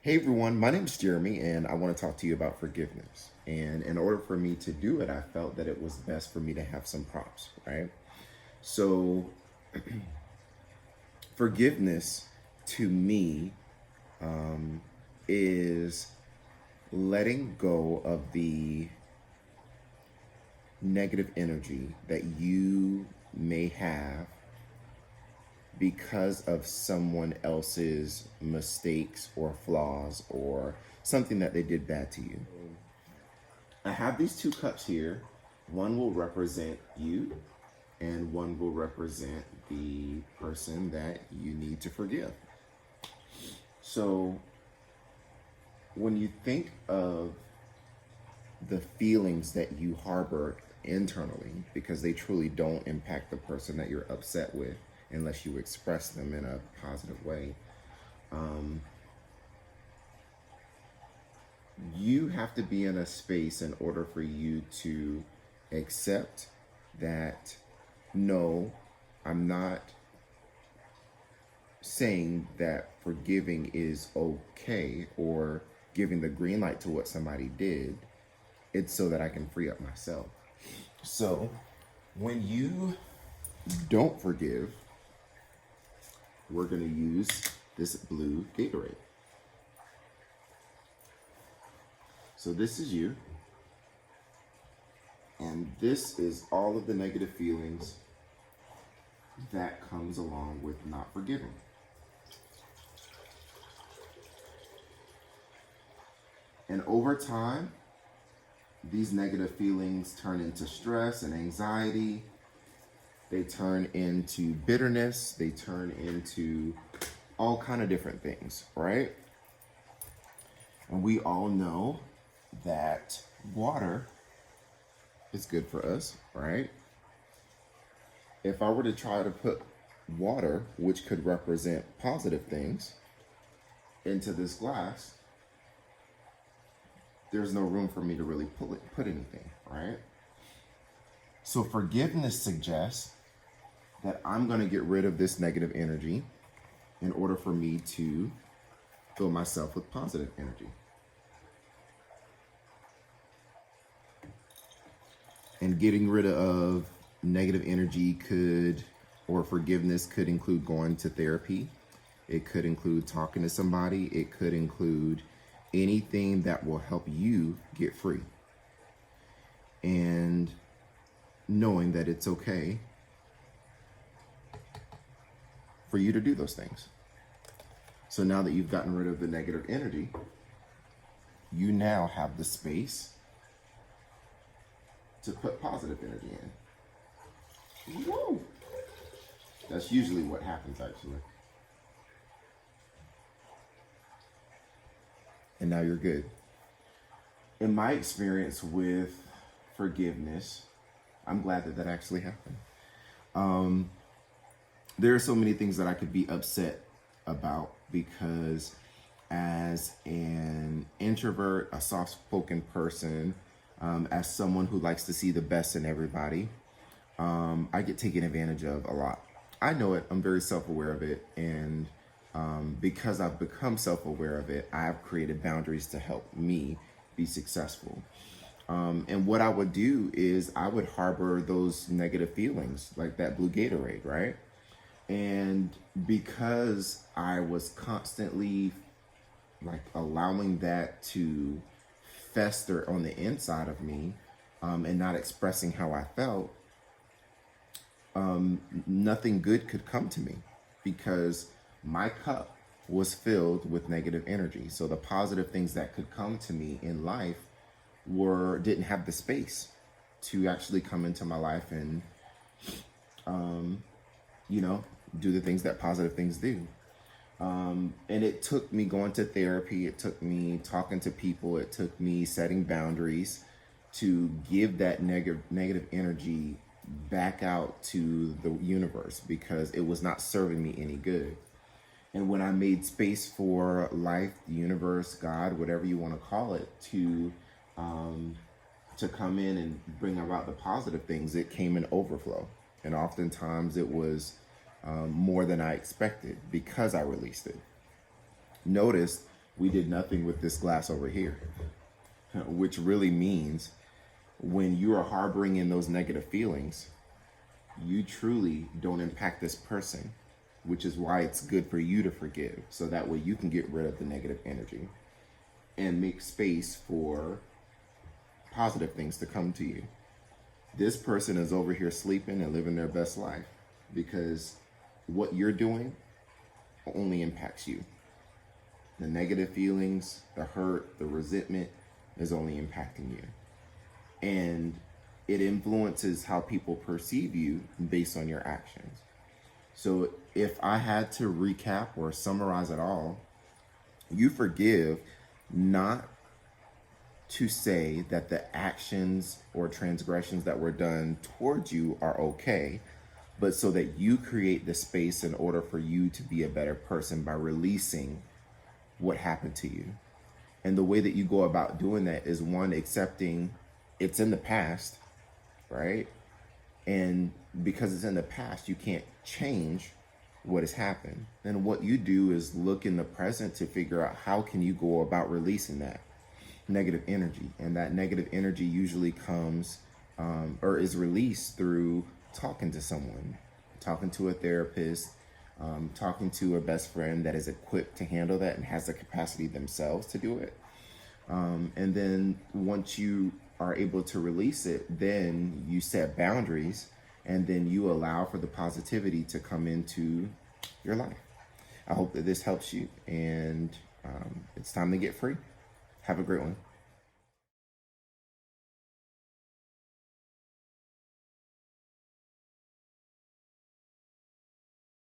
Hey everyone, my name is Jeremy and I want to talk to you about forgiveness. And in order for me to do it, I felt that it was best for me to have some prompts, right? So, forgiveness to me is letting go of the negative energy that you may have because of someone else's mistakes or flaws or something that they did bad to you. I have these two cups here. One will represent you, and one will represent the person that you need to forgive. So, when you think of the feelings that you harbor internally, because they truly don't impact the person that you're upset with unless you express them in a positive way, you have to be in a space in order for you to accept that no, I'm not saying that forgiving is okay or giving the green light to what somebody did. It's so that I can free up myself. So when you don't forgive, we're going to use this blue Gatorade. So this is you, and this is all of the negative feelings that comes along with not forgiving. And over time, these negative feelings turn into stress and anxiety. They turn into bitterness. They turn into all kind of different things, right? And we all know that water is good for us, right? If I were to try to put water, which could represent positive things, into this glass, there's no room for me to really put anything, right? So forgiveness suggests that I'm going to get rid of this negative energy in order for me to fill myself with positive energy. And getting rid of negative energy or forgiveness could include going to therapy. It could include talking to somebody. It could include anything that will help you get free. And knowing that it's okay for you to do those things. So now that you've gotten rid of the negative energy, you now have the space to put positive energy in. Whoa! That's usually what happens, actually. And now you're good. In my experience with forgiveness, I'm glad that actually happened. There are so many things that I could be upset about because as an introvert, a soft-spoken person, as someone who likes to see the best in everybody, I get taken advantage of a lot. I know it. I'm very self-aware of it. And because I've become self-aware of it, I've created boundaries to help me be successful. And what I would do is I would harbor those negative feelings, like that blue Gatorade, right? And because I was constantly like allowing that to fester on the inside of me, and not expressing how I felt, nothing good could come to me because my cup was filled with negative energy. So the positive things that could come to me in life didn't have the space to actually come into my life and do the things that positive things do. And it took me going to therapy, it took me talking to people, it took me setting boundaries to give that negative energy back out to the universe because it was not serving me any good. And when I made space for life, the universe, God, whatever you want to call it, to come in and bring about the positive things, it came in overflow. And oftentimes it was more than I expected because I released it. Notice we did nothing with this glass over here, which really means when you are harboring in those negative feelings, you truly don't impact this person, which is why it's good for you to forgive. So that way you can get rid of the negative energy and make space for positive things to come to you. This person is over here sleeping and living their best life because what you're doing only impacts you. The negative feelings, the hurt, the resentment is only impacting you. And it influences how people perceive you based on your actions. So if I had to recap or summarize it all, you forgive not to say that the actions or transgressions that were done towards you are okay, but so that you create the space in order for you to be a better person by releasing what happened to you. And the way that you go about doing that is, one, accepting it's in the past, right? And because it's in the past, you can't change what has happened. And what you do is look in the present to figure out how can you go about releasing that negative energy. And that negative energy usually comes or is released through talking to someone, talking to a therapist, talking to a best friend that is equipped to handle that and has the capacity themselves to do it. And then once you are able to release it, then you set boundaries and then you allow for the positivity to come into your life. I hope that this helps you, and it's time to get free. Have a great one.